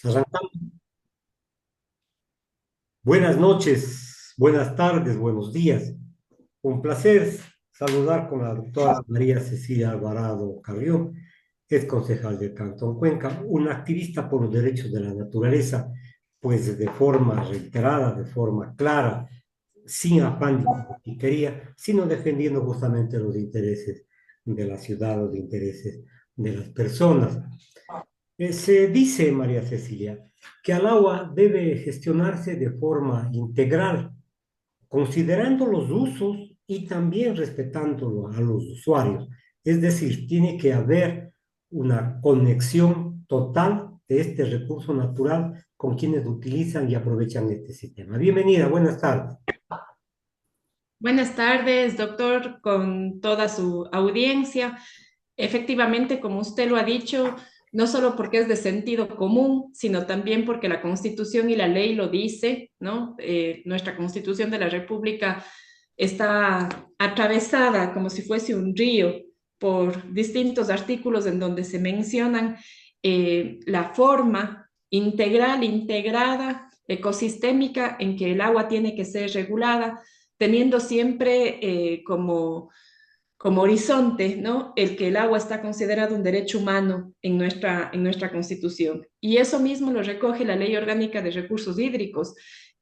Arrancamos. Buenas noches, buenas tardes, buenos días. Un placer saludar con la doctora María Cecilia Alvarado Carrió, es concejal del Cantón Cuenca, una activista por los derechos de la naturaleza, pues de forma reiterada, de forma clara, sin afán de politiquería, sino defendiendo justamente los intereses de la ciudad, los intereses de las personas. Se dice, María Cecilia, que al agua debe gestionarse de forma integral, considerando los usos y también respetándolo a los usuarios. Es decir, tiene que haber una conexión total de este recurso natural con quienes utilizan y aprovechan este sistema. Bienvenida, buenas tardes. Buenas tardes, doctor, con toda su audiencia. Efectivamente, como usted lo ha dicho, no solo porque es de sentido común, sino también porque la Constitución y la ley lo dice, ¿no? Nuestra Constitución de la República está atravesada como si fuese un río por distintos artículos en donde se mencionan la forma integral, integrada, ecosistémica en que el agua tiene que ser regulada teniendo siempre como horizonte, ¿no? El que el agua está considerado un derecho humano en nuestra Constitución. Y eso mismo lo recoge la Ley Orgánica de Recursos Hídricos,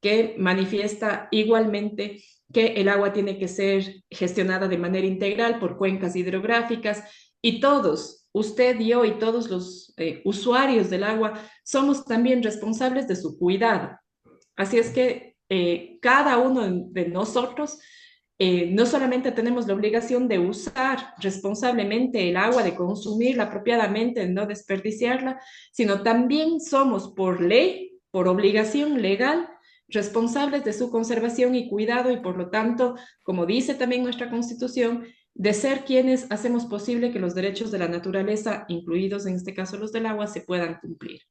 que manifiesta igualmente que el agua tiene que ser gestionada de manera integral por cuencas hidrográficas y todos, usted y yo y todos los usuarios del agua, somos también responsables de su cuidado. Así es que cada uno de nosotros no solamente tenemos la obligación de usar responsablemente el agua, de consumirla apropiadamente, de no desperdiciarla, sino también somos por ley, por obligación legal, responsables de su conservación y cuidado y por lo tanto, como dice también nuestra Constitución, de ser quienes hacemos posible que los derechos de la naturaleza, incluidos en este caso los del agua, se puedan cumplir.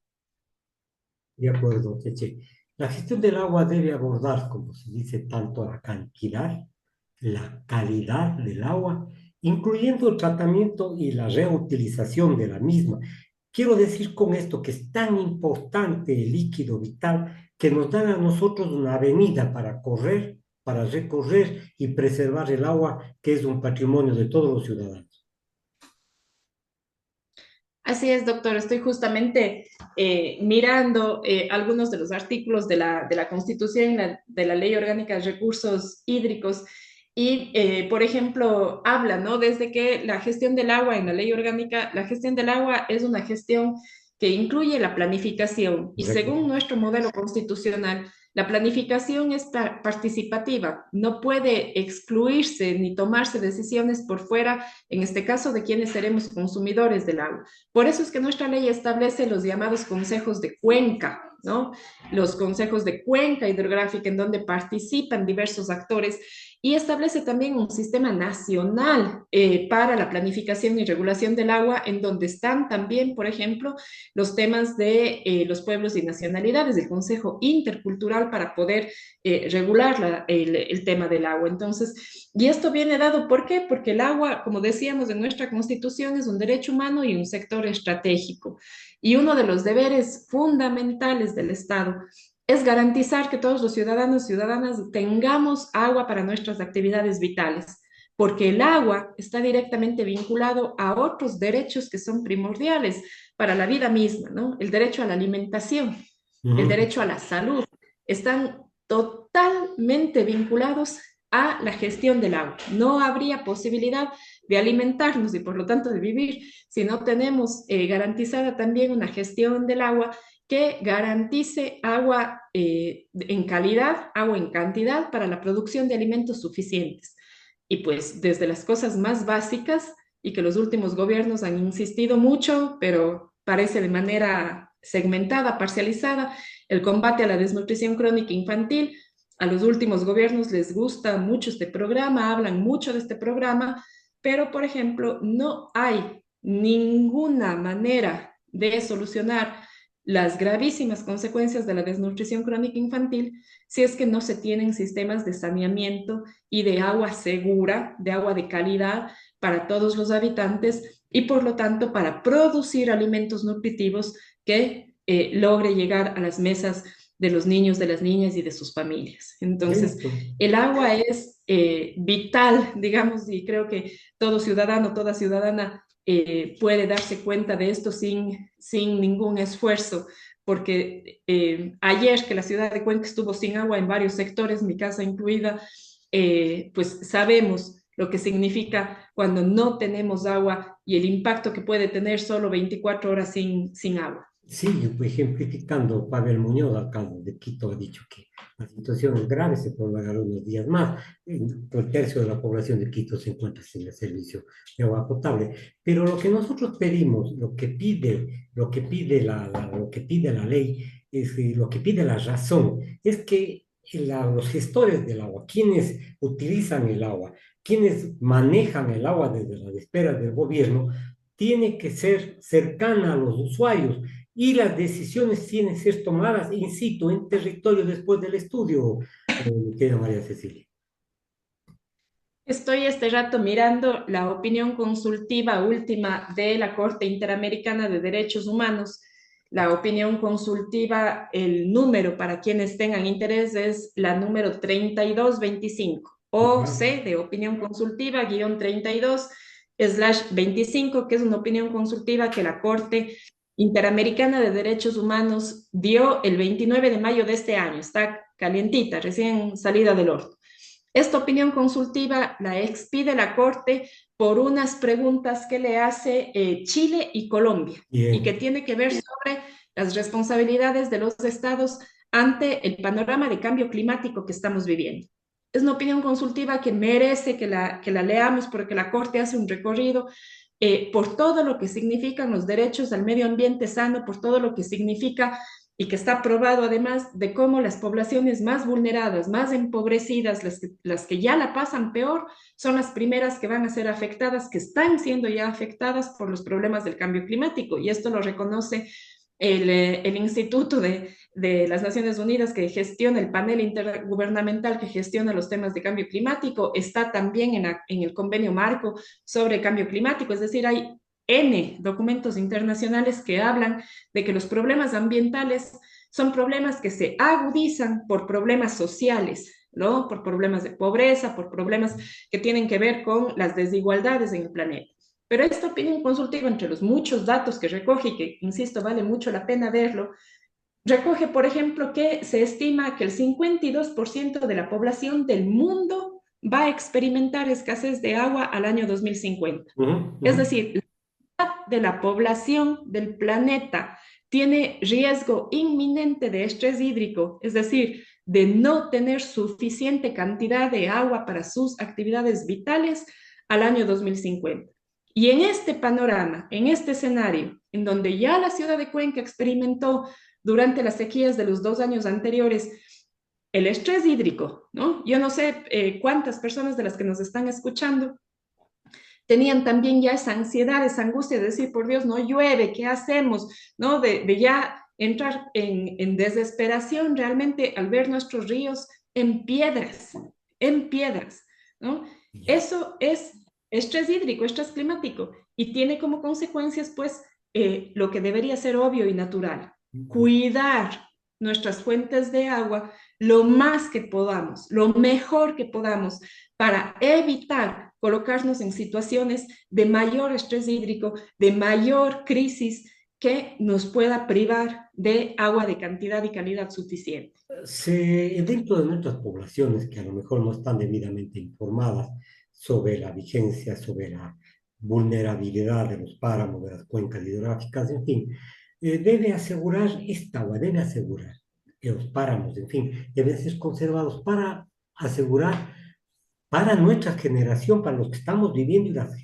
De acuerdo, Cheche. La gestión del agua debe abordar, como se dice, tanto la cantidad, la calidad del agua, incluyendo el tratamiento y la reutilización de la misma. Quiero decir con esto que es tan importante el líquido vital que nos dan a nosotros una avenida para correr, para recorrer y preservar el agua, que es un patrimonio de todos los ciudadanos. Así es, doctor. Estoy justamente mirando algunos de los artículos de la Constitución, de la Ley Orgánica de Recursos Hídricos, y, por ejemplo, habla, ¿no? Desde que la gestión del agua en la Ley Orgánica, la gestión del agua es una gestión que incluye la planificación, y ¿Correcto? según nuestro modelo constitucional, la planificación es participativa, no puede excluirse ni tomarse decisiones por fuera, en este caso, de quienes seremos consumidores del agua. Por eso es que nuestra ley establece los llamados consejos de cuenca, ¿no? Los consejos de cuenca hidrográfica en donde participan diversos actores y establece también un sistema nacional para la planificación y regulación del agua, en donde están también, por ejemplo, los temas de los pueblos y nacionalidades, el Consejo Intercultural para poder regular el tema del agua. Entonces, y esto viene dado, ¿por qué? Porque el agua, como decíamos en nuestra Constitución, es un derecho humano y un sector estratégico. Y uno de los deberes fundamentales del Estado es garantizar que todos los ciudadanos y ciudadanas tengamos agua para nuestras actividades vitales, porque el agua está directamente vinculado a otros derechos que son primordiales para la vida misma, ¿no? El derecho a la alimentación, el Ujú. derecho a la salud, están totalmente vinculados a la gestión del agua. No habría posibilidad de alimentarnos y por lo tanto de vivir si no tenemos garantizada también una gestión del agua que garantice agua en calidad, agua en cantidad para la producción de alimentos suficientes. Y pues desde las cosas más básicas y que los últimos gobiernos han insistido mucho, pero parece de manera segmentada, parcializada, el combate a la desnutrición crónica infantil. A los últimos gobiernos les gusta mucho este programa, hablan mucho de este programa, pero por ejemplo, no hay ninguna manera de solucionar las gravísimas consecuencias de la desnutrición crónica infantil si es que no se tienen sistemas de saneamiento y de agua segura, de agua de calidad para todos los habitantes y por lo tanto para producir alimentos nutritivos que logre llegar a las mesas de los niños, de las niñas y de sus familias. Entonces, Listo. el agua es vital, digamos, y creo que todo ciudadano, toda ciudadana puede darse cuenta de esto sin ningún esfuerzo, porque ayer que la ciudad de Cuenca estuvo sin agua en varios sectores, mi casa incluida, pues sabemos lo que significa cuando no tenemos agua y el impacto que puede tener solo 24 horas sin agua. Sí, ejemplificando, Pavel Muñoz, alcalde de Quito, ha dicho que la situación es grave, se prolongará unos días más. Un tercio de la población de Quito se encuentra sin el servicio de agua potable. Pero lo que nosotros pedimos, lo que pide la ley, lo que pide la razón, es que los gestores del agua, quienes utilizan el agua, quienes manejan el agua desde las esferas del gobierno, tiene que ser cercana a los usuarios y las decisiones tienen que ser tomadas in situ, en territorio, después del estudio, querida María Cecilia. Estoy este rato mirando la opinión consultiva última de la Corte Interamericana de Derechos Humanos. La opinión consultiva, el número para quienes tengan interés es la número 3225, Ya. OC de opinión consultiva, guión 32/25, que es una opinión consultiva que la Corte Interamericana de Derechos Humanos dio el 29 de mayo de este año. Está calientita, recién salida del horno. Esta opinión consultiva la expide la Corte por unas preguntas que le hace Chile y Colombia y que Bien. tiene que ver sobre las responsabilidades de los estados ante el panorama de cambio climático que estamos viviendo. Es una opinión consultiva que merece que la leamos porque la Corte hace un recorrido por todo lo que significan los derechos al medio ambiente sano, por todo lo que significa y que está probado además de cómo las poblaciones más vulneradas, más empobrecidas, las que ya la pasan peor, son las primeras que van a ser afectadas, que están siendo ya afectadas por los problemas del cambio climático. Y esto lo reconoce el Instituto de las Naciones Unidas que gestiona el panel intergubernamental que gestiona los temas de cambio climático, está también en el convenio marco sobre cambio climático, es decir, hay N documentos internacionales que hablan de que los problemas ambientales son problemas que se agudizan por problemas sociales, ¿no? Por problemas de pobreza, por problemas que tienen que ver con las desigualdades en el planeta. Pero esta opinión consultiva, entre los muchos datos que recoge y que, insisto, vale mucho la pena verlo, recoge, por ejemplo, que se estima que el 52% de la población del mundo va a experimentar escasez de agua al año 2050. Ujú, Es ujú. decir, de la población del planeta tiene riesgo inminente de estrés hídrico, es decir, de no tener suficiente cantidad de agua para sus actividades vitales al año 2050. Y en este panorama, en este escenario, en donde ya la ciudad de Cuenca experimentó durante las sequías de los 2 años anteriores el estrés hídrico, ¿no? Yo no sé cuántas personas de las que nos están escuchando tenían también ya esa ansiedad, esa angustia de decir, por Dios, no llueve, ¿qué hacemos? ¿No? De ya entrar en desesperación realmente al ver nuestros ríos en piedras, ¿no? Ya. Eso es estrés hídrico, estrés climático, y tiene como consecuencias, pues, lo que debería ser obvio y natural, cuidar nuestras fuentes de agua lo más que podamos, lo mejor que podamos, para evitar colocarnos en situaciones de mayor estrés hídrico, de mayor crisis que nos pueda privar de agua de cantidad y calidad suficiente. Dentro de nuestras poblaciones que a lo mejor no están debidamente informadas sobre la vigencia, sobre la vulnerabilidad de los páramos, de las cuencas hidrográficas, en fin, debe asegurar esta agua, debe asegurar que los páramos, en fin, deben ser conservados para asegurar para nuestra generación, para los que estamos viviendo y las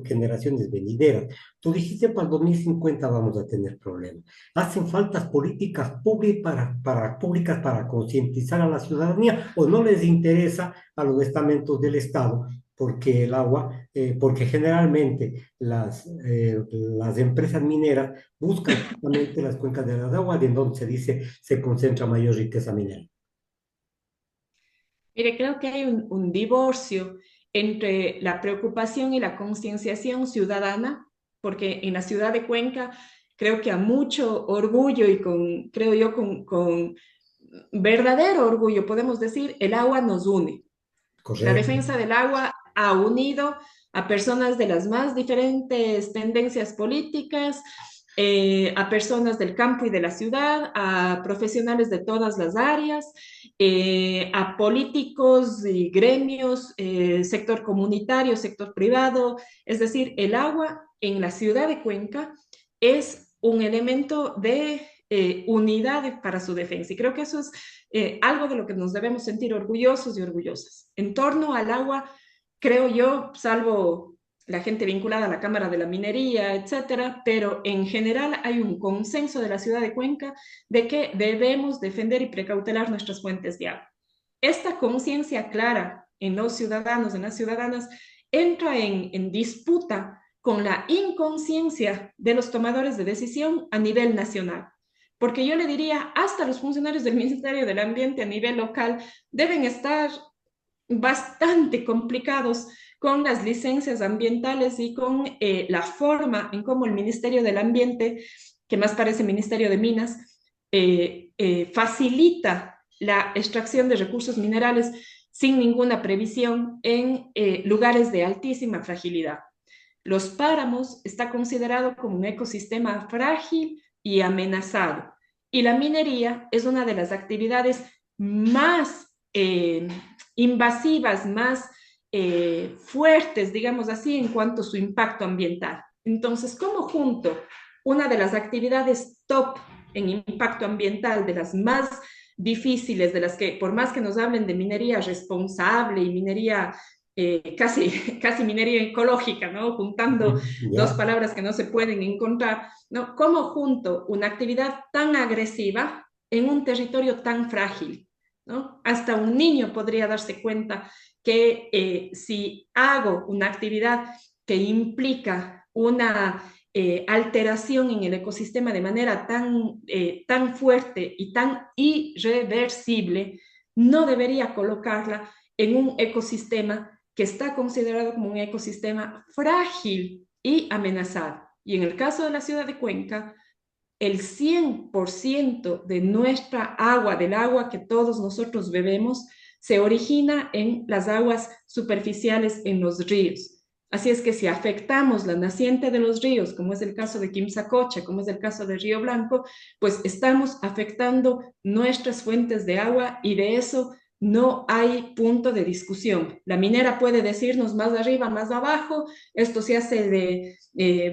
generaciones venideras. Tú dijiste para el 2050 vamos a tener problemas. Hacen faltas políticas públicas para concientizar a la ciudadanía o no les interesa a los estamentos del Estado porque el agua, porque generalmente las empresas mineras buscan justamente las cuencas de las aguas en donde se dice se concentra mayor riqueza minera. Mire, creo que hay un divorcio entre la preocupación y la concienciación ciudadana, porque en la ciudad de Cuenca creo que a mucho orgullo y creo yo, con verdadero orgullo, podemos decir, el agua nos une. La Correcto. defensa del agua ha unido a personas de las más diferentes tendencias políticas, a personas del campo y de la ciudad, a profesionales de todas las áreas, a políticos y gremios, sector comunitario, sector privado. Es decir, el agua en la ciudad de Cuenca es un elemento de unidad para su defensa. Y creo que eso es algo de lo que nos debemos sentir orgullosos y orgullosas. En torno al agua, creo yo, salvo la gente vinculada a la Cámara de la Minería, etcétera, pero en general hay un consenso de la ciudad de Cuenca de que debemos defender y precautelar nuestras fuentes de agua. Esta conciencia clara en los ciudadanos, en las ciudadanas, entra en disputa con la inconsciencia de los tomadores de decisión a nivel nacional. Porque yo le diría, hasta los funcionarios del Ministerio del Ambiente a nivel local deben estar bastante complicados con las licencias ambientales y con la forma en cómo el Ministerio del Ambiente, que más parece Ministerio de Minas, facilita la extracción de recursos minerales sin ninguna previsión en lugares de altísima fragilidad. Los páramos está considerado como un ecosistema frágil y amenazado. Y la minería es una de las actividades más invasivas, más fuertes, digamos así, en cuanto a su impacto ambiental. Entonces, ¿cómo junto una de las actividades top en impacto ambiental, de las más difíciles, de las que por más que nos hablen de minería responsable y minería casi minería ecológica, ¿no? Juntando dos Ya, palabras que no se pueden encontrar, ¿no? ¿Cómo junto una actividad tan agresiva en un territorio tan frágil? ¿No? Hasta un niño podría darse cuenta que si hago una actividad que implica una alteración en el ecosistema de manera tan fuerte y tan irreversible, no debería colocarla en un ecosistema que está considerado como un ecosistema frágil y amenazado. Y en el caso de la ciudad de Cuenca, el 100% de nuestra agua, del agua que todos nosotros bebemos, se origina en las aguas superficiales en los ríos. Así es que si afectamos la naciente de los ríos, como es el caso de Quimsacocha, como es el caso de Río Blanco, pues estamos afectando nuestras fuentes de agua y de eso no hay punto de discusión. La minera puede decirnos más arriba, más abajo, esto se hace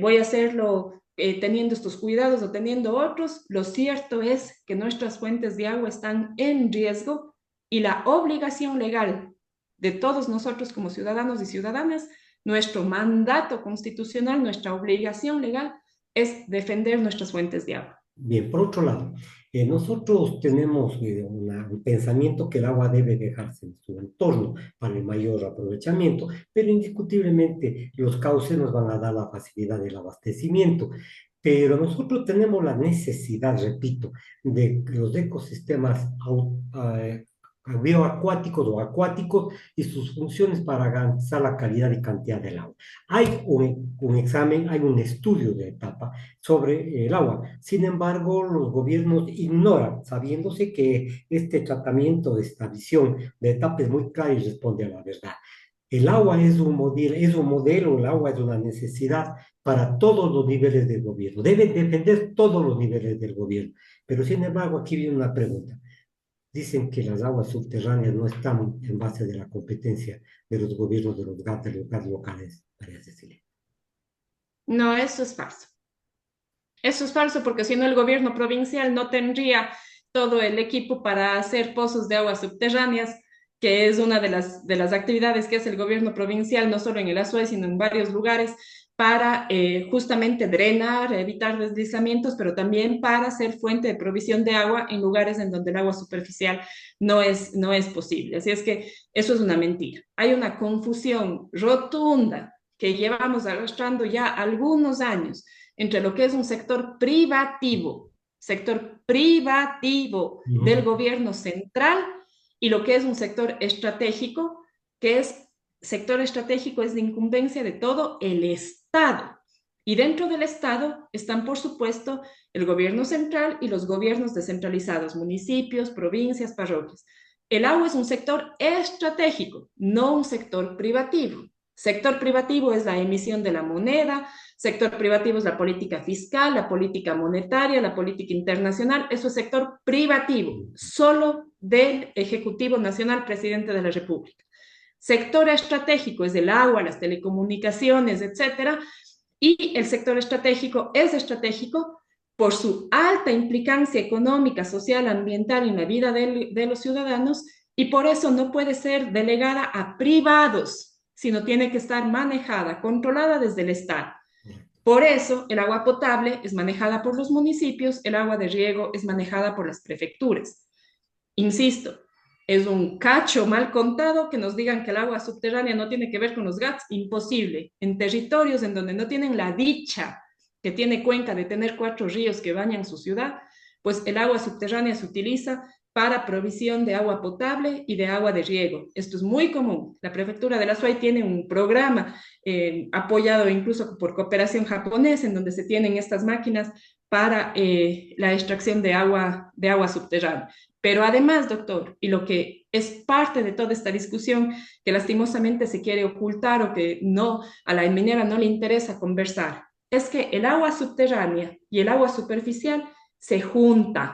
voy a hacerlo teniendo estos cuidados o teniendo otros. Lo cierto es que nuestras fuentes de agua están en riesgo y la obligación legal de todos nosotros como ciudadanos y ciudadanas, nuestro mandato constitucional, nuestra obligación legal es defender nuestras fuentes de agua. bien. Por otro lado, nosotros tenemos un pensamiento que el agua debe dejarse en su entorno para el mayor aprovechamiento, pero indiscutiblemente los cauces nos van a dar la facilidad del abastecimiento. Pero nosotros tenemos la necesidad, repito, de los ecosistemas bioacuáticos o acuáticos y sus funciones para garantizar la calidad y cantidad del agua. Hay un examen, hay un estudio de etapa sobre el agua. Sin embargo, los gobiernos ignoran, sabiéndose que este tratamiento, esta visión de etapa es muy clara y responde a la verdad. El agua es un modelo, el agua es una necesidad para todos los niveles del gobierno. Deben defender todos los niveles del gobierno. Pero sin embargo, aquí viene una pregunta. Dicen que las aguas subterráneas no están en base de la competencia de los gobiernos de los GAT locales, María Cecilia. No, eso es falso. Eso es falso porque si no el gobierno provincial no tendría todo el equipo para hacer pozos de aguas subterráneas, que es una de las actividades que hace el gobierno provincial, no solo en el Azuay, sino en varios lugares, para justamente drenar, evitar deslizamientos, pero también para ser fuente de provisión de agua en lugares en donde el agua superficial no es posible. Así es que eso es una mentira. Hay una confusión rotunda que llevamos arrastrando ya algunos años entre lo que es un sector privativo del Ujú. gobierno central y lo que es un sector estratégico, que es sector estratégico es de incumbencia de todo el Estado. Y dentro del Estado están, por supuesto, el gobierno central y los gobiernos descentralizados, municipios, provincias, parroquias. El agua es un sector estratégico, no un sector privativo. Sector privativo es la emisión de la moneda, sector privativo es la política fiscal, la política monetaria, la política internacional. Eso es sector privativo, solo del Ejecutivo Nacional, presidente de la República. Sector estratégico es el agua, las telecomunicaciones, etcétera, y el sector estratégico es estratégico por su alta implicancia económica, social, ambiental en la vida de los ciudadanos, y por eso no puede ser delegada a privados, sino tiene que estar manejada, controlada desde el Estado. Por eso el agua potable es manejada por los municipios, el agua de riego es manejada por las prefecturas. Insisto, es un cacho mal contado que nos digan que el agua subterránea no tiene que ver con los GATS. Imposible. En territorios en donde no tienen la dicha que tiene Cuenca de tener 4 ríos que bañan su ciudad, pues el agua subterránea se utiliza para provisión de agua potable y de agua de riego. Esto es muy común. La prefectura de la Azuay tiene un programa apoyado incluso por cooperación japonesa en donde se tienen estas máquinas para la extracción de agua subterránea. Pero además, doctor, y lo que es parte de toda esta discusión que lastimosamente se quiere ocultar o que no, a la minera no le interesa conversar, es que el agua subterránea y el agua superficial se juntan.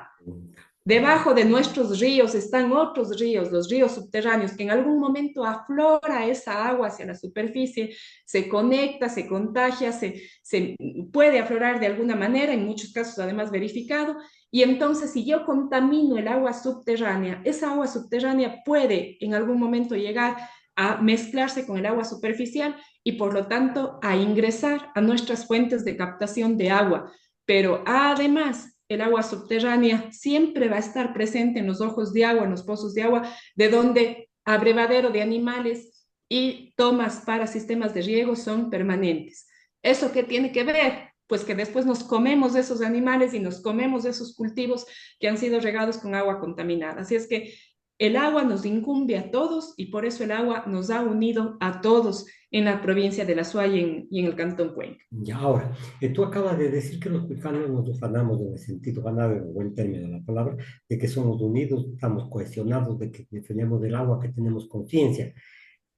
Debajo de nuestros ríos están otros ríos, los ríos subterráneos, que en algún momento aflora esa agua hacia la superficie, se conecta, se contagia, se puede aflorar de alguna manera, en muchos casos además verificado, y entonces si yo contamino el agua subterránea, esa agua subterránea puede en algún momento llegar a mezclarse con el agua superficial y por lo tanto a ingresar a nuestras fuentes de captación de agua. Pero además, el agua subterránea siempre va a estar presente en los ojos de agua, en los pozos de agua, de donde abrevadero de animales y tomas para sistemas de riego son permanentes. ¿Eso qué tiene que ver? Pues que después nos comemos de esos animales y nos comemos de esos cultivos que han sido regados con agua contaminada. Así es que el agua nos incumbe a todos y por eso el agua nos ha unido a todos en la provincia de La Suay y en el Cantón Cuenca. Y ahora, tú acabas de decir que los cuicanos nos ufanamos en el sentido ganado, en el buen término de la palabra, de que somos unidos, estamos cohesionados, de que defendemos del agua, que tenemos conciencia.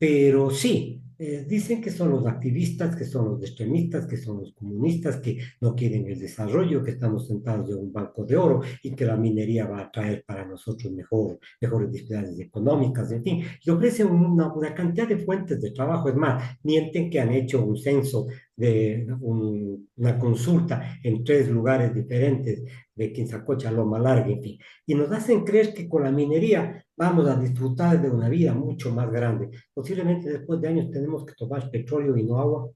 Pero sí, dicen que son los activistas, que son los extremistas, que son los comunistas, que no quieren el desarrollo, que estamos sentados en un banco de oro y que la minería va a traer para nosotros mejores disponibilidades económicas, en fin, y ofrecen una cantidad de fuentes de trabajo. Es más, mienten que han hecho un censo una consulta en 3 lugares diferentes de Quinzacocha, Loma Larga, en fin, y nos hacen creer que con la minería vamos a disfrutar de una vida mucho más grande. Posiblemente después de años tenemos que tomar petróleo y no agua.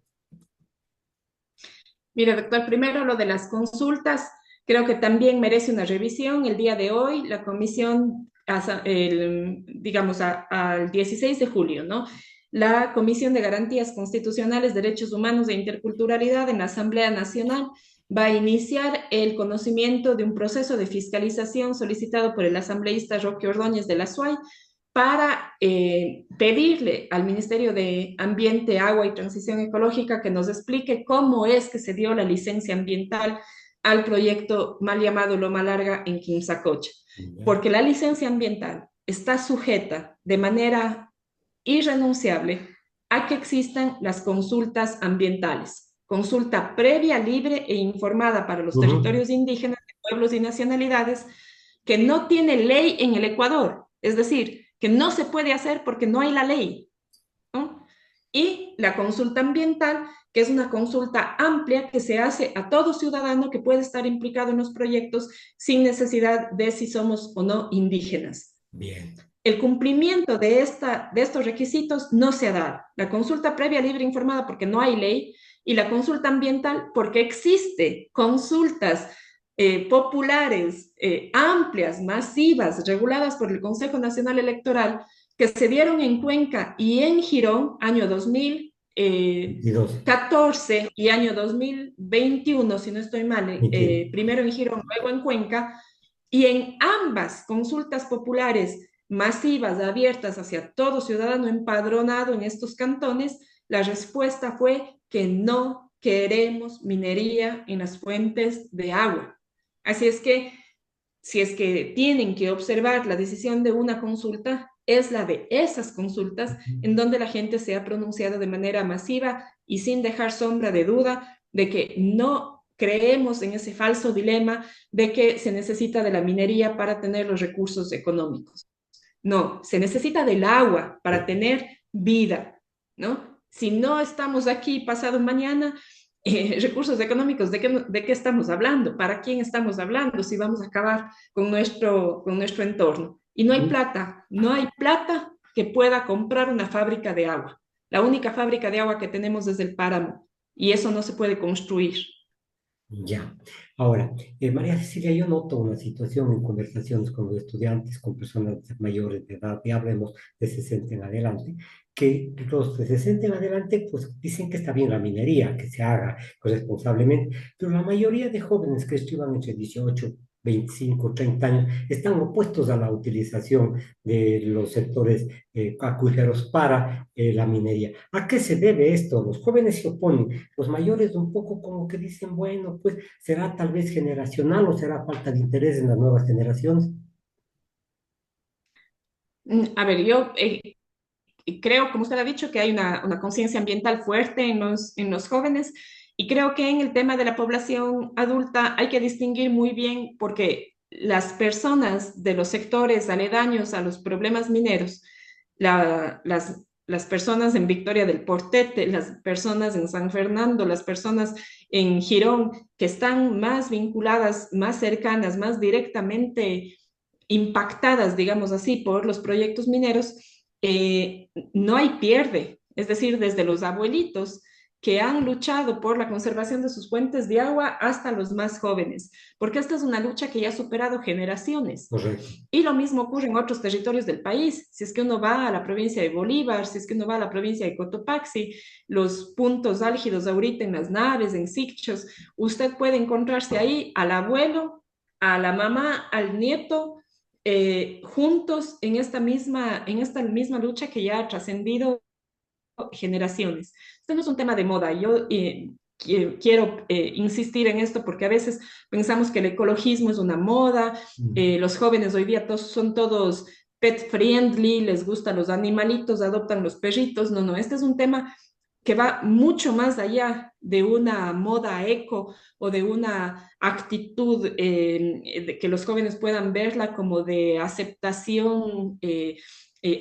Mire, doctor, primero lo de las consultas, creo que también merece una revisión. El día de hoy, la comisión, digamos, al 16 de julio, ¿no? La Comisión de Garantías Constitucionales, Derechos Humanos e Interculturalidad en la Asamblea Nacional va a iniciar el conocimiento de un proceso de fiscalización solicitado por el asambleísta Roque Ordóñez de la SUAY para pedirle al Ministerio de Ambiente, Agua y Transición Ecológica que nos explique cómo es que se dio la licencia ambiental al proyecto mal llamado Loma Larga en Quimsacocha. Porque la licencia ambiental está sujeta de manera irrenunciable a que existan las consultas ambientales. Consulta previa, libre e informada para los territorios indígenas, pueblos y nacionalidades, que no tiene ley en el Ecuador. Es decir, que no se puede hacer porque no hay la ley, ¿no? Y la consulta ambiental, que es una consulta amplia que se hace a todo ciudadano que puede estar implicado en los proyectos sin necesidad de si somos o no indígenas. Bien. El cumplimiento de estos requisitos no se ha dado. La consulta previa, libre, informada porque no hay ley, y la consulta ambiental porque existe consultas populares, amplias, masivas, reguladas por el Consejo Nacional Electoral, que se dieron en Cuenca y en Girón, año 2014 y año 2021, si no estoy mal, primero en Girón, luego en Cuenca, y en ambas consultas populares masivas, abiertas hacia todo ciudadano empadronado en estos cantones, la respuesta fue que no queremos minería en las fuentes de agua. Así es que, si es que tienen que observar la decisión de una consulta, es la de esas consultas en donde la gente se ha pronunciado de manera masiva y sin dejar sombra de duda de que no creemos en ese falso dilema de que se necesita de la minería para tener los recursos económicos. No, se necesita del agua para tener vida, ¿no? Si no estamos aquí pasado mañana, recursos económicos, ¿de qué estamos hablando? ¿Para quién estamos hablando? Si vamos a acabar con nuestro entorno. Y no hay plata, no hay plata que pueda comprar una fábrica de agua. La única fábrica de agua que tenemos es el páramo y eso no se puede construir. Ya. Ahora, María Cecilia, yo noto una situación en conversaciones con los estudiantes, con personas mayores de edad, y hablemos de 60 en adelante, que los de 60 en adelante, pues dicen que está bien la minería, que se haga responsablemente, pero la mayoría de jóvenes que estudian entre 18, 25, 30 años están opuestos a la utilización de los sectores acuíferos para la minería. ¿A qué se debe esto? Los jóvenes se oponen, los mayores un poco como que dicen, bueno, pues será tal vez generacional o será falta de interés en las nuevas generaciones. A ver, yo creo, como usted ha dicho, que hay una conciencia ambiental fuerte en los jóvenes y creo que en el tema de la población adulta hay que distinguir muy bien porque las personas de los sectores aledaños a los problemas mineros, las personas en Victoria del Portete, las personas en San Fernando, las personas en Girón, que están más vinculadas, más cercanas, más directamente impactadas, digamos así, por los proyectos mineros, no hay pierde. Es decir, desde los abuelitos que han luchado por la conservación de sus fuentes de agua hasta los más jóvenes, porque esta es una lucha que ya ha superado generaciones. Correcto. Y lo mismo ocurre en otros territorios del país. Si es que uno va a la provincia de Bolívar, si es que uno va a la provincia de Cotopaxi, los puntos álgidos ahorita en las naves, en Sicchos, usted puede encontrarse ahí al abuelo, a la mamá, al nieto, juntos en esta misma lucha que ya ha trascendido generaciones. Esto no es un tema de moda. Yo quiero insistir en esto porque a veces pensamos que el ecologismo es una moda, los jóvenes hoy día son todos pet friendly, les gustan los animalitos, adoptan los perritos. No, no, este es un tema que va mucho más allá de una moda eco o de una actitud de que los jóvenes puedan verla como de aceptación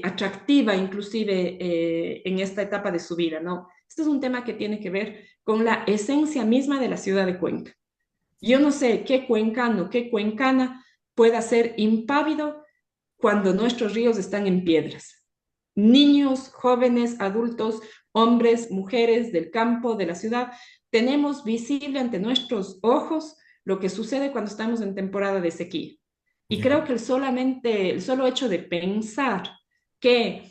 atractiva, inclusive en esta etapa de su vida, ¿no? Este es un tema que tiene que ver con la esencia misma de la ciudad de Cuenca. Yo no sé qué cuencano, qué cuencana pueda ser impávido cuando nuestros ríos están en piedras. Niños, jóvenes, adultos, hombres, mujeres del campo, de la ciudad, tenemos visible ante nuestros ojos lo que sucede cuando estamos en temporada de sequía. Y Ya. creo que el solo hecho de pensar que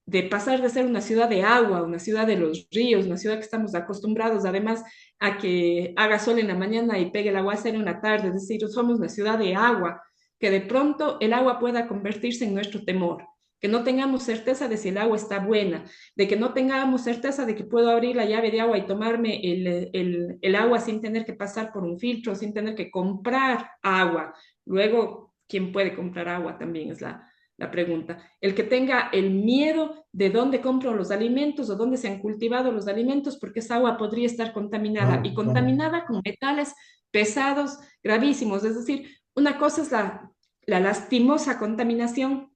de pasar de ser una ciudad de agua, una ciudad de los ríos, una ciudad que estamos acostumbrados además a que haga sol en la mañana y pegue el aguacero en la tarde, es decir, somos una ciudad de agua, que de pronto el agua pueda convertirse en nuestro temor, que no tengamos certeza de si el agua está buena, de que no tengamos certeza de que puedo abrir la llave de agua y tomarme el agua sin tener que pasar por un filtro, sin tener que comprar agua. Luego, ¿quién puede comprar agua? También es la pregunta. El que tenga el miedo de dónde compro los alimentos o dónde se han cultivado los alimentos, porque esa agua podría estar contaminada y Claro, claro. contaminada con metales pesados gravísimos. Es decir, una cosa es la lastimosa contaminación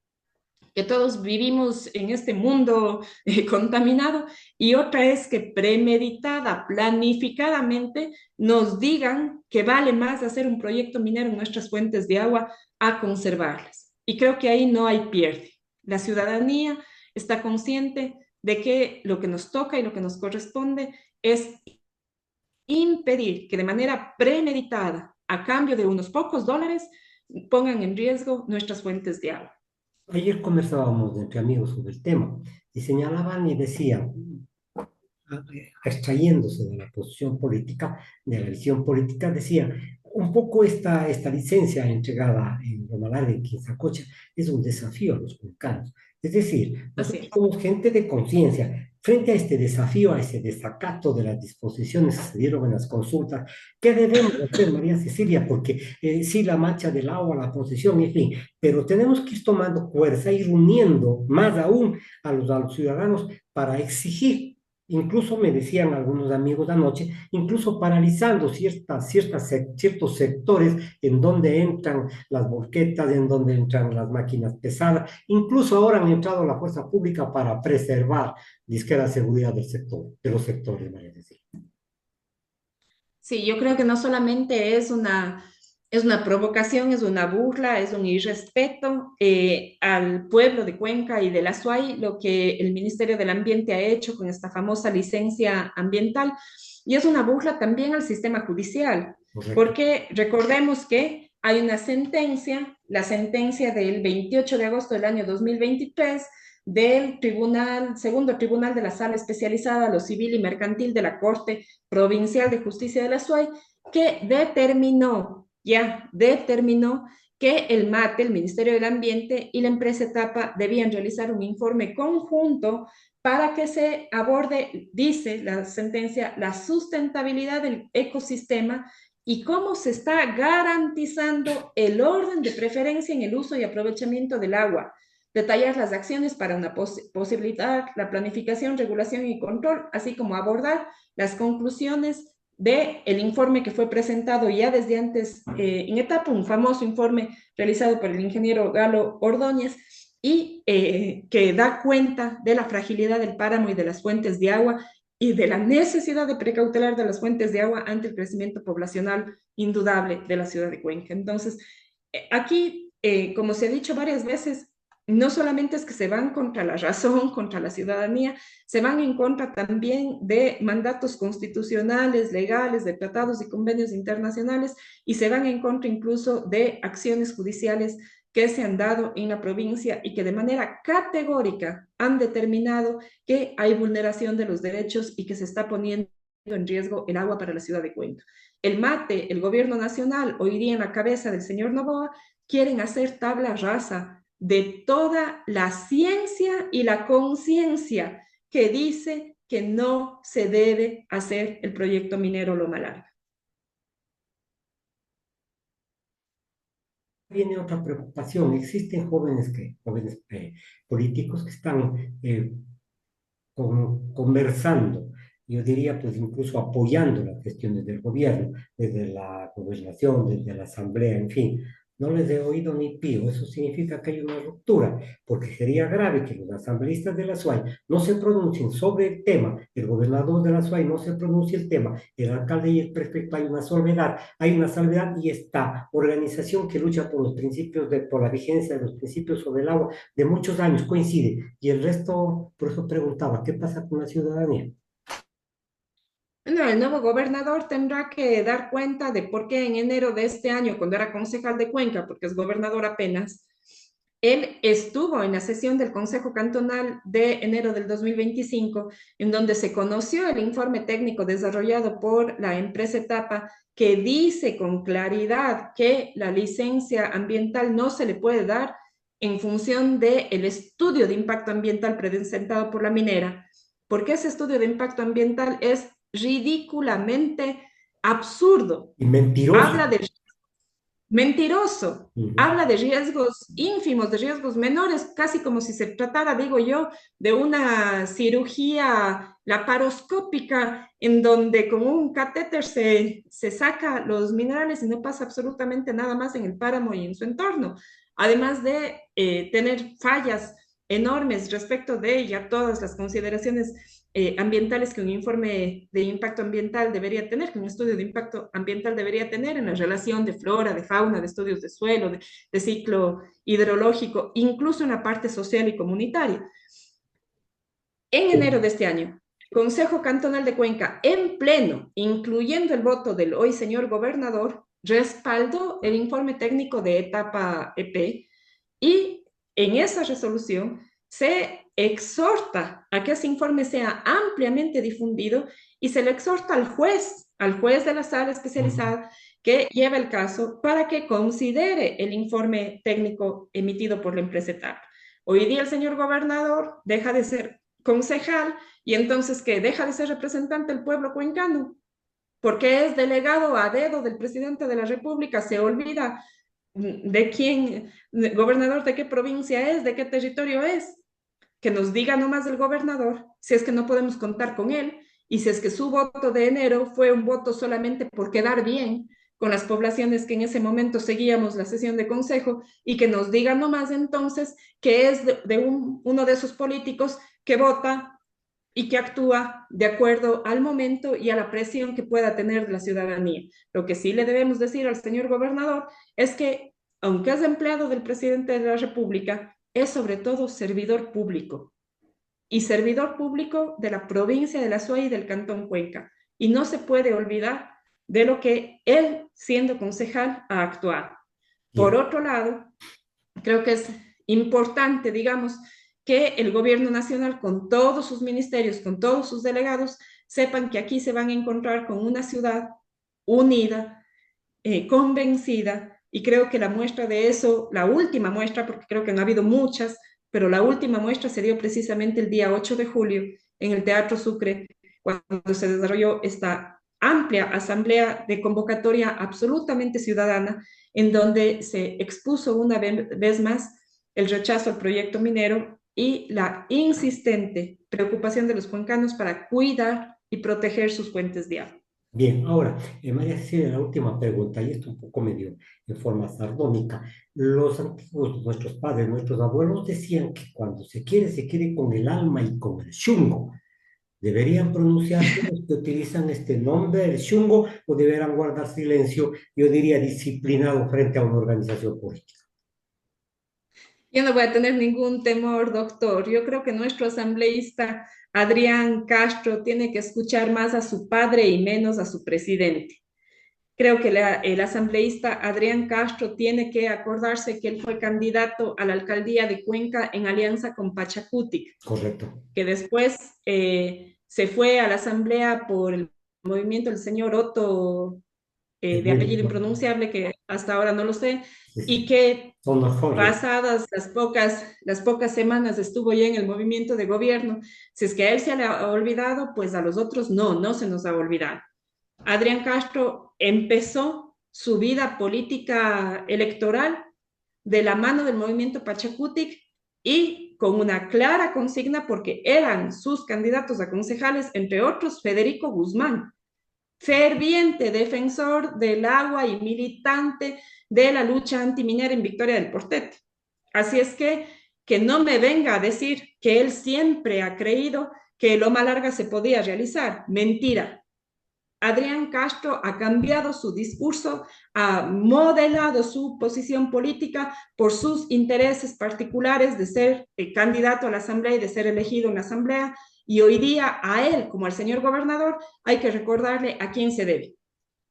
que todos vivimos en este mundo contaminado y otra es que premeditada, planificadamente nos digan que vale más hacer un proyecto minero en nuestras fuentes de agua a conservarlas. Y creo que ahí no hay pierde. La ciudadanía está consciente de que lo que nos toca y lo que nos corresponde es impedir que de manera premeditada, a cambio de unos pocos dólares, pongan en riesgo nuestras fuentes de agua. Ayer conversábamos entre amigos sobre el tema y señalaban y decían, extrayéndose de la posición política, de la visión política, decía, un poco esta licencia entregada en Romalar, en Quinzacocha, es un desafío a los cuencanos. Es decir, Así nosotros es. somos gente de conciencia, frente a este desafío, a ese desacato de las disposiciones que se dieron en las consultas, ¿qué debemos hacer, María Cecilia? Porque sí, la marcha del agua, la posesión, en fin, pero tenemos que ir tomando fuerza, ir uniendo más aún a los ciudadanos para exigir. Incluso me decían algunos amigos anoche, incluso paralizando ciertos sectores en donde entran las volquetas, en donde entran las máquinas pesadas. Incluso ahora han entrado la fuerza pública para preservar, dizque, la seguridad del sector, de los sectores, María Cecilia. Sí, yo creo que no solamente es una provocación, es una burla, es un irrespeto al pueblo de Cuenca y de la SUAY, lo que el Ministerio del Ambiente ha hecho con esta famosa licencia ambiental, y es una burla también al sistema judicial, Correcto. porque recordemos que hay una sentencia, la sentencia del 28 de agosto del año 2023 del tribunal, segundo tribunal de la sala especializada, lo civil y mercantil de la Corte Provincial de Justicia de la SUAY, que determinó que el MATE, el Ministerio del Ambiente y la empresa Etapa debían realizar un informe conjunto para que se aborde, dice la sentencia, la sustentabilidad del ecosistema y cómo se está garantizando el orden de preferencia en el uso y aprovechamiento del agua, detallar las acciones para una posibilitar la planificación, regulación y control, así como abordar las conclusiones del informe que fue presentado ya desde antes en etapa, un famoso informe realizado por el ingeniero Galo Ordóñez y que da cuenta de la fragilidad del páramo y de las fuentes de agua y de la necesidad de precautelar de las fuentes de agua ante el crecimiento poblacional indudable de la ciudad de Cuenca. Entonces, aquí, como se ha dicho varias veces, no solamente es que se van contra la razón, contra la ciudadanía, se van en contra también de mandatos constitucionales, legales, de tratados y convenios internacionales, y se van en contra incluso de acciones judiciales que se han dado en la provincia y que de manera categórica han determinado que hay vulneración de los derechos y que se está poniendo en riesgo el agua para la ciudad de Cuenca. El MATE, el gobierno nacional, hoy día en la cabeza del señor Novoa, quieren hacer tabla rasa de toda la ciencia y la conciencia que dice que no se debe hacer el proyecto minero Loma Larga. Viene otra preocupación. Existen jóvenes políticos que están conversando, yo diría, pues incluso apoyando las gestiones del gobierno, desde la gobernación, desde la asamblea, en fin. No les he oído ni pío. Eso significa que hay una ruptura, porque sería grave que los asambleístas de la SUAY no se pronuncien sobre el tema, el gobernador de la SUAY no se pronuncie el tema, el alcalde y el prefecto. Hay una salvedad, y esta organización que lucha por los principios, por la vigencia de los principios sobre el agua de muchos años coincide, y el resto, por eso preguntaba, ¿qué pasa con la ciudadanía? Bueno, el nuevo gobernador tendrá que dar cuenta de por qué en enero de este año, cuando era concejal de Cuenca, porque es gobernador apenas, él estuvo en la sesión del Consejo Cantonal de enero del 2025, en donde se conoció el informe técnico desarrollado por la empresa Etapa, que dice con claridad que la licencia ambiental no se le puede dar en función del estudio de impacto ambiental presentado por la minera, porque ese estudio de impacto ambiental es ridículamente absurdo. Y mentiroso. Habla de mentiroso, Ujú. habla de riesgos ínfimos, de riesgos menores, casi como si se tratara, digo yo, de una cirugía laparoscópica en donde con un catéter se saca los minerales y no pasa absolutamente nada más en el páramo y en su entorno. Además de tener fallas enormes respecto de ella, todas las consideraciones ambientales que un informe de impacto ambiental debería tener, que un estudio de impacto ambiental debería tener en la relación de flora, de fauna, de estudios de suelo, de ciclo hidrológico, incluso en la parte social y comunitaria. En enero de este año, Consejo Cantonal de Cuenca, en pleno, incluyendo el voto del hoy señor gobernador, respaldó el informe técnico de etapa EP y en esa resolución se exhorta a que ese informe sea ampliamente difundido y se le exhorta al juez de la sala especializada que lleva el caso para que considere el informe técnico emitido por la empresa TAP. Hoy día el señor gobernador deja de ser concejal y entonces que deja de ser representante del pueblo cuencano, porque es delegado a dedo del presidente de la República, se olvida de quién, gobernador de qué provincia es, de qué territorio es, que nos diga nomás el gobernador si es que no podemos contar con él y si es que su voto de enero fue un voto solamente por quedar bien con las poblaciones que en ese momento seguíamos la sesión de consejo y que nos diga nomás entonces que es uno de esos políticos que vota y que actúa de acuerdo al momento y a la presión que pueda tener la ciudadanía. Lo que sí le debemos decir al señor gobernador es que, aunque es empleado del presidente de la República, es sobre todo servidor público y servidor público de la provincia de La Suay y del Cantón Cuenca. Y no se puede olvidar de lo que él, siendo concejal, ha actuado. Por Bien, otro lado, creo que es importante, digamos, que el gobierno nacional, con todos sus ministerios, con todos sus delegados, sepan que aquí se van a encontrar con una ciudad unida, convencida, y creo que la muestra de eso, la última muestra, porque creo que han habido muchas, pero la última muestra se dio precisamente el día 8 de julio en el Teatro Sucre, cuando se desarrolló esta amplia asamblea de convocatoria absolutamente ciudadana, en donde se expuso una vez más el rechazo al proyecto minero y la insistente preocupación de los cuencanos para cuidar y proteger sus fuentes de agua. bien. Ahora, María Cecilia, la última pregunta, y esto un poco medio en forma sardónica. Los antiguos, nuestros padres, nuestros abuelos decían que cuando se quiere con el alma y con el chungo. ¿Deberían pronunciarse los que utilizan este nombre, el chungo, o deberán guardar silencio, yo diría, disciplinado frente a una organización política? Yo no voy a tener ningún temor, doctor. Yo creo que nuestro asambleísta Adrián Castro tiene que escuchar más a su padre y menos a su presidente. Creo que el asambleísta Adrián Castro tiene que acordarse que él fue candidato a la alcaldía de Cuenca en alianza con Pachacutic, Correcto. que después se fue a la asamblea por el movimiento del señor Otto, Es de muy apellido difícil. impronunciable, que hasta ahora no lo sé, Sí, y sí. que Son mejores. pasadas las pocas semanas estuvo ya en el movimiento de gobierno. Si es que a él se le ha olvidado, pues a los otros no, no se nos ha olvidado. Adrián Castro empezó su vida política electoral de la mano del movimiento Pachacutic y con una clara consigna porque eran sus candidatos a concejales, entre otros Federico Guzmán, ferviente defensor del agua y militante de la lucha antiminera en Victoria del Portete. Así es que no me venga a decir que él siempre ha creído que Loma Larga se podía realizar. Mentira. Adrián Castro ha cambiado su discurso, ha modelado su posición política por sus intereses particulares de ser candidato a la Asamblea y de ser elegido en la Asamblea. Y hoy día a él, como al señor gobernador, hay que recordarle a quién se debe.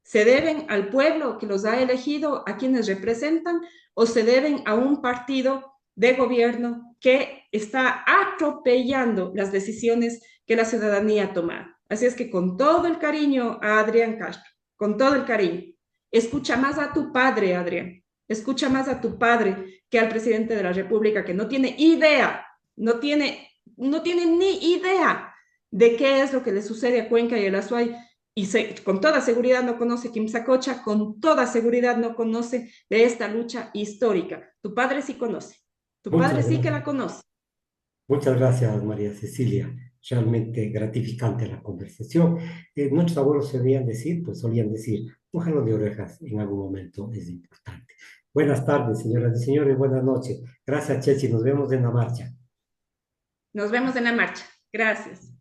¿Se deben al pueblo que los ha elegido, a quienes representan, o se deben a un partido de gobierno que está atropellando las decisiones que la ciudadanía ha tomado? Así es que con todo el cariño a Adrián Castro, con todo el cariño, escucha más a tu padre, Adrián, escucha más a tu padre que al presidente de la República, que no tiene idea, no tiene ni idea de qué es lo que le sucede a Cuenca y a la Azuay, y con toda seguridad no conoce Quimsacocha, con toda seguridad no conoce de esta lucha histórica. Tu padre sí conoce, tu Muchas padre sí que gracias. la conoce. Muchas gracias, María Cecilia. Realmente gratificante la conversación. Nuestros abuelos solían decir, un jalón de orejas en algún momento es importante. Buenas tardes, señoras y señores, buenas noches. Gracias, Chechi, nos vemos en la marcha. Nos vemos en la marcha. Gracias.